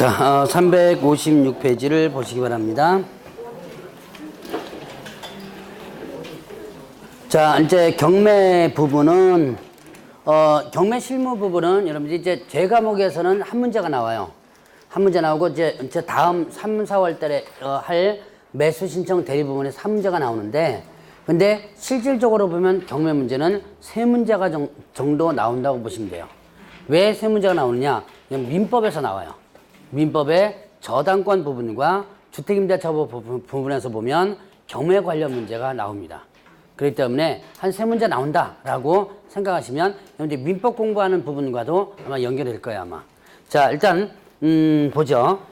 자, 356페이지를 보시기 바랍니다. 자, 이제 경매 부분은, 경매 실무 부분은 여러분들이 이제 제 과목에서는 한 문제가 나와요. 한 문제 나오고, 이제 다음 3, 4월 달에 할 매수 신청 대리 부분에서 한 문제가 나오는데, 근데 실질적으로 보면 경매 문제는 세 문제가 정도 나온다고 보시면 돼요. 왜 세 문제가 나오느냐? 민법에서 나와요. 민법의 저당권 부분과 주택임대차 부분에서 보면 경매 관련 문제가 나옵니다. 그렇기 때문에 한 세 문제 나온다라고 생각하시면 민법 공부하는 부분과도 아마 연결될 거예요, 아마. 자, 일단 보죠.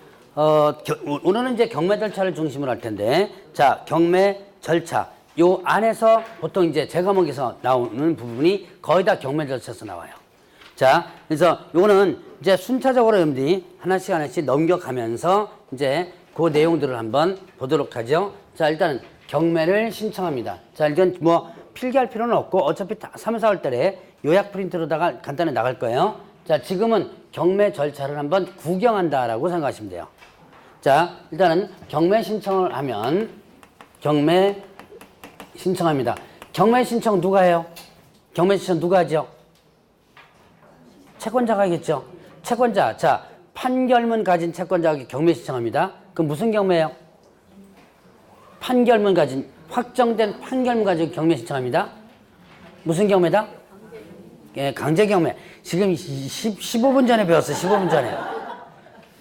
오늘은 이제 경매 절차를 중심으로 할 텐데, 자, 경매 절차. 요 안에서 보통 이제 제 과목에서 나오는 부분이 거의 다 경매 절차에서 나와요. 자, 그래서 요거는 이제 순차적으로 여러분들이 하나씩 넘겨가면서 이제 그 내용들을 한번 보도록 하죠. 자, 일단 경매를 신청합니다. 자, 일단 뭐 필기할 필요는 없고 어차피 3, 4월 달에 요약 프린트로다가 간단히 나갈 거예요. 자, 지금은 경매 절차를 한번 구경한다라고 생각하시면 돼요. 자, 일단은 경매 신청을 하면 경매 신청합니다. 경매 신청 누가 해요? 경매 신청 누가 하죠? 채권자가 하겠죠. 채권자. 자, 판결문 가진 채권자가 경매 신청합니다. 그럼 무슨 경매예요? 판결문 가진, 확정된 판결문 가지고 경매 신청합니다. 무슨 경매다? 예, 강제 경매. 지금 15분 전에 배웠어요. 15분 전에.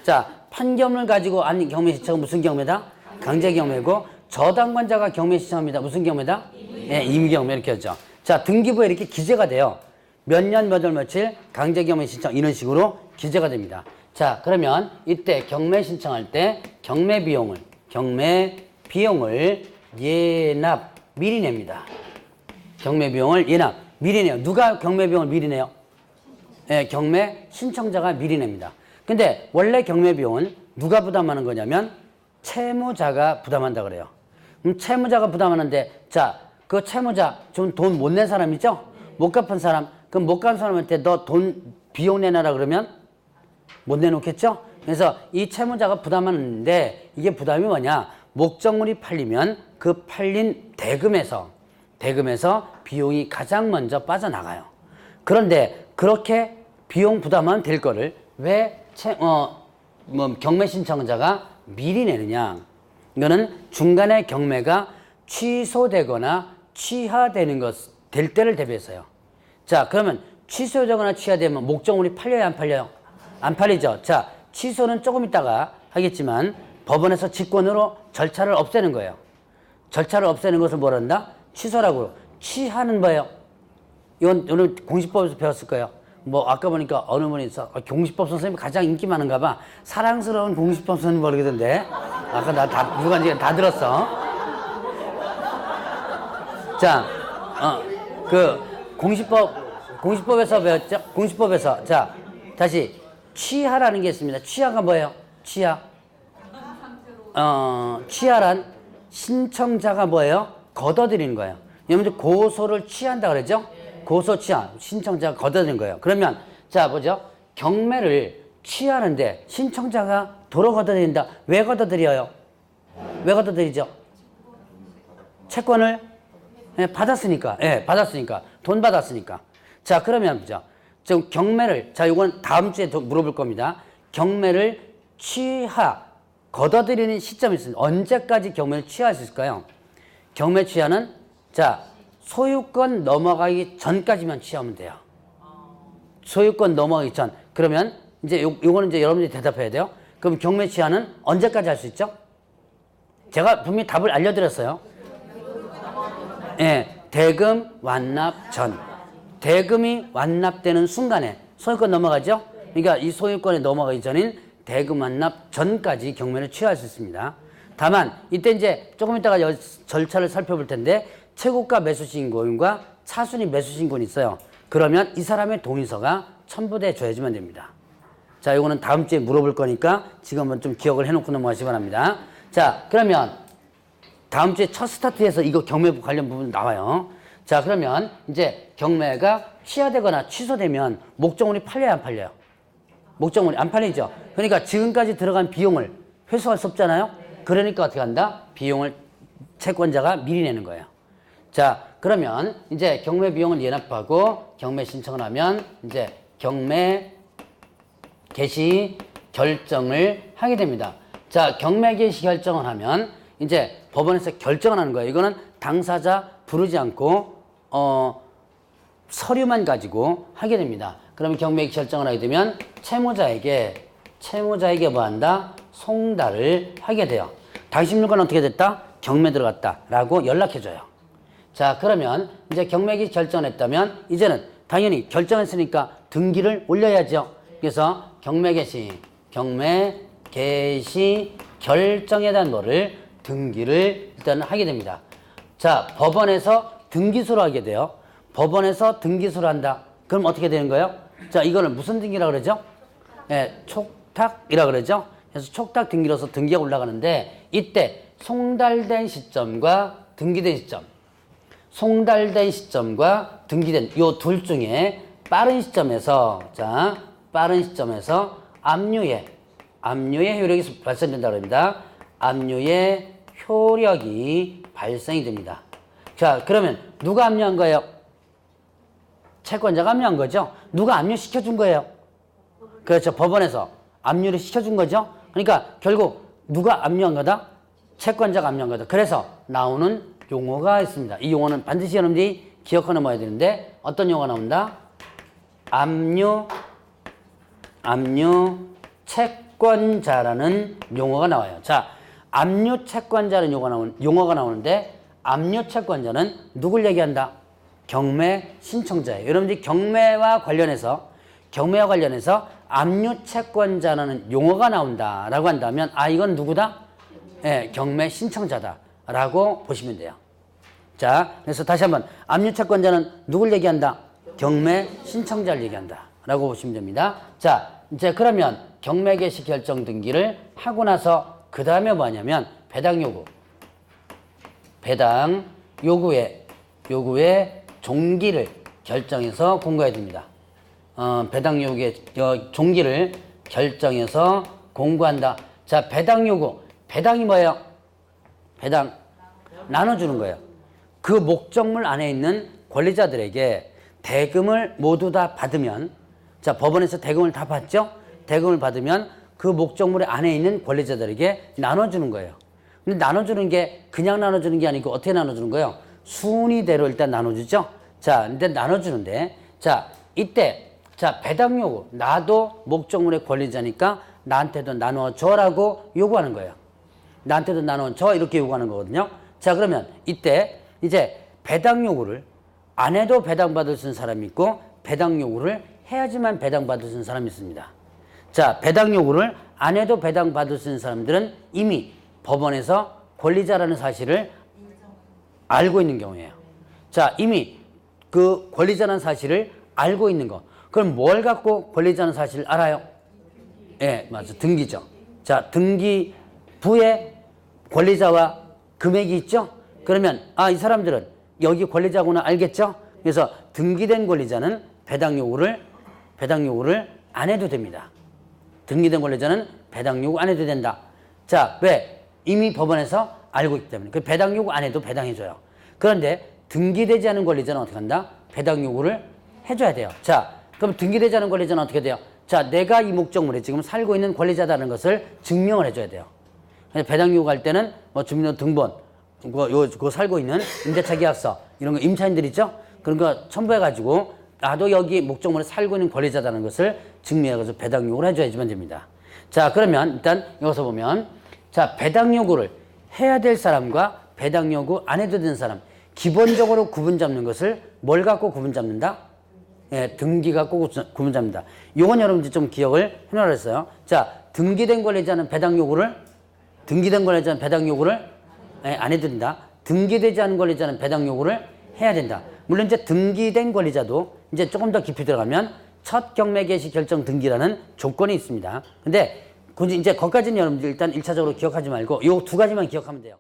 자, 판결문 가지고 한 경매 신청은 무슨 경매다? 강제 경매고, 저당권자가 경매 신청합니다. 무슨 경매다? 예, 임의 경매 이렇게 하죠. 자, 등기부에 이렇게 기재가 돼요. 몇 년, 몇 월, 며칠 강제 경매 신청 이런 식으로 기재가 됩니다. 자, 그러면 이때 경매 신청할 때 경매 비용을 예납 미리 냅니다. 경매 비용을 예납 미리 내요. 누가 경매 비용을 미리 내요? 예, 경매 신청자가 미리 냅니다. 근데 원래 경매 비용은 누가 부담하는 거냐면 채무자가 부담한다 그래요. 그럼 채무자가 부담하는데, 자, 그 채무자 좀 돈 못 낸 사람 있죠? 못 갚은 사람. 그럼 못 갚은 사람한테 너 돈 비용 내놔라 그러면 못 내놓겠죠? 그래서 이 채무자가 부담하는데, 이게 부담이 뭐냐? 목적물이 팔리면 그 팔린 대금에서 비용이 가장 먼저 빠져나가요. 그런데 그렇게 비용 부담하면 될 거를 왜 경매 신청자가 미리 내느냐? 이거는 중간에 경매가 취소되거나 취하되는 될 때를 대비해서요. 자, 그러면 취소되거나 취하되면 목적물이 팔려요, 안 팔려요? 안 팔리죠. 자, 취소는 조금 있다가 하겠지만 법원에서 직권으로 절차를 없애는 거예요. 절차를 없애는 것을 뭐라 한다? 취소라고. 취하는 거예요. 이건 오늘 공시법에서 배웠을 거예요. 뭐 아까 보니까 어느 분이 있어. 공시법 선생님이 가장 인기 많은가 봐. 사랑스러운 공시법 선생님 모르겠던데. 아까 누가 이제 다 들었어. 자, 공시법에서 배웠죠? 공시법에서. 자, 다시. 취하라는 게 있습니다. 취하가 뭐예요? 취하. 취하란 신청자가 뭐예요? 걷어들이는 거예요. 여러분들 고소를 취한다 그러죠? 고소 취하. 신청자가 걷어들이는 거예요. 그러면, 자, 보죠. 경매를 취하는데 신청자가 도로 걷어들인다. 왜 걷어들여요? 왜 걷어들이죠? 채권을 받았으니까. 예, 받았으니까. 돈 받았으니까. 자, 그러면 보죠. 지금 경매를, 자, 이건 다음 주에 물어볼 겁니다. 경매를 걷어들이는 시점이 있습니다. 언제까지 경매를 취할 수 있을까요? 경매 취하는, 자, 소유권 넘어가기 전까지만 취하면 돼요. 소유권 넘어가기 전. 그러면 이제 요거는 이제 여러분들이 대답해야 돼요. 그럼 경매 취하는 언제까지 할 수 있죠? 제가 분명히 답을 알려드렸어요. 예, 대금 완납 전. 대금이 완납되는 순간에 소유권 넘어가죠? 그러니까 이 소유권에 넘어가기 전인 대금 완납 전까지 경매를 취할 수 있습니다. 다만 이때 이제 조금 이따가 절차를 살펴볼 텐데, 최고가 매수신고인과 차순위 매수신고인이 있어요. 그러면 이 사람의 동의서가 첨부돼 줘야지만 됩니다. 자, 이거는 다음 주에 물어볼 거니까 지금은 좀 기억을 해놓고 넘어가시기 바랍니다. 자, 그러면 다음 주에 첫 스타트에서 이거 경매 관련 부분 나와요. 자, 그러면 이제 경매가 취하되거나 취소되면 목적물이 팔려야 안 팔려요? 목적물이 안 팔리죠. 그러니까 지금까지 들어간 비용을 회수할 수 없잖아요. 그러니까 어떻게 한다? 비용을 채권자가 미리 내는 거예요. 자, 그러면 이제 경매 비용을 연합하고 경매 신청을 하면 이제 경매 개시 결정을 하게 됩니다. 자, 경매 개시 결정을 하면 이제 법원에서 결정을 하는 거예요. 이거는 당사자 부르지 않고 서류만 가지고 하게 됩니다. 그러면 경매 개시 결정을 하게 되면 채무자에게 뭐 한다? 송달을 하게 돼요. 당신 물건 어떻게 됐다? 경매 들어갔다 라고 연락해줘요. 자, 그러면 이제 경매 개시 결정했다면 이제는 당연히 결정했으니까 등기를 올려야죠. 그래서 경매 개시 결정에 대한 거를 등기를 일단 하게 됩니다. 자, 법원에서 등기소로 하게 돼요. 법원에서 등기소로 한다. 그럼 어떻게 되는 거예요? 자, 이거는 무슨 등기라고 그러죠? 예, 촉탁이라고 그러죠? 그래서 촉탁 등기로서 등기가 올라가는데 이때 송달된 시점과 등기된 시점, 송달된 시점과 등기된 요 둘 중에 빠른 시점에서 압류의 효력이 발생된다고 합니다. 압류의 효력이 발생이 됩니다. 자, 그러면 누가 압류한 거예요? 채권자가 압류한 거죠. 누가 압류시켜준 거예요? 그렇죠. 법원에서 압류를 시켜준 거죠. 그러니까 결국 누가 압류한 거다? 채권자가 압류한 거다. 그래서 나오는 용어가 있습니다. 이 용어는 반드시 여러분들이 기억해 놓아야 되는데 어떤 용어가 나온다? 압류 채권자라는 용어가 나와요. 자, 압류 채권자라는 용어가 나오는데 압류 채권자는 누굴 얘기한다? 경매 신청자예요. 여러분들이 경매와 관련해서 압류 채권자라는 용어가 나온다라고 한다면 이건 누구다? 예, 경매 신청자다라고 보시면 돼요. 자, 그래서 다시 한번 압류 채권자는 누굴 얘기한다? 경매 신청자를 얘기한다라고 보시면 됩니다. 자, 이제 그러면 경매 개시 결정 등기를 하고 나서 그 다음에 뭐냐면 배당 요구의 종기를 결정해서 공고해야 됩니다. 배당 요구의 종기를 결정해서 공고한다. 자, 배당이 뭐예요? 배당 나눠주는 거예요. 그 목적물 안에 있는 권리자들에게 대금을 모두 다 받으면, 자, 법원에서 대금을 다 받죠? 대금을 받으면 그 목적물 안에 있는 권리자들에게 나눠주는 거예요. 근데 나눠주는 게 그냥 나눠주는 게 아니고 어떻게 나눠주는 거예요? 순위대로 일단 나눠주죠? 자, 근데 나눠주는데, 자, 이때, 자, 배당 요구. 나도 목적물의 권리자니까 나한테도 나눠줘라고 요구하는 거예요. 나한테도 나눠줘. 이렇게 요구하는 거거든요. 자, 그러면 이때 이제 배당 요구를 안 해도 배당받을 수 있는 사람이 있고 배당 요구를 해야지만 배당받을 수 있는 사람이 있습니다. 자, 배당 요구를 안 해도 배당받을 수 있는 사람들은 이미 법원에서 권리자라는 사실을 알고 있는 경우예요. 자, 이미 그 권리자라는 사실을 알고 있는 거. 그럼 뭘 갖고 권리자라는 사실을 알아요? 예, 맞아. 등기죠. 자, 등기부에 권리자와 금액이 있죠? 그러면, 이 사람들은 여기 권리자구나 알겠죠? 그래서 등기된 권리자는 배당 요구를 안 해도 됩니다. 등기된 권리자는 배당 요구 안 해도 된다. 자, 왜? 이미 법원에서 알고 있기 때문에. 그 배당 요구 안 해도 배당해줘요. 그런데 등기되지 않은 권리자는 어떻게 한다? 배당 요구를 해줘야 돼요. 자, 그럼 등기되지 않은 권리자는 어떻게 돼요? 자, 내가 이 목적물에 지금 살고 있는 권리자다는 것을 증명을 해줘야 돼요. 배당 요구할 때는 뭐 주민등본, 그거 살고 있는 임대차 계약서, 이런 거 임차인들 있죠? 그런 거 첨부해가지고 나도 여기 목적물에 살고 있는 권리자다는 것을 증명해서 배당 요구를 해줘야지만 됩니다. 자, 그러면 일단 여기서 보면, 자, 배당 요구를 해야 될 사람과 배당 요구 안 해도 되는 사람, 기본적으로 구분 잡는 것을 뭘 갖고 구분 잡는다? 예, 등기 갖고 구분 잡는다. 요건 여러분들 좀 기억을 해놓으라 했어요. 자, 등기된 권리자는 배당 요구를 안 해도 된다. 등기되지 않은 권리자는 배당 요구를 해야 된다. 물론 이제 등기된 권리자도 이제 조금 더 깊이 들어가면 첫 경매 개시 결정 등기라는 조건이 있습니다. 근데 이제 거기까지는 여러분들 일단 1차적으로 기억하지 말고 요 두 가지만 기억하면 돼요.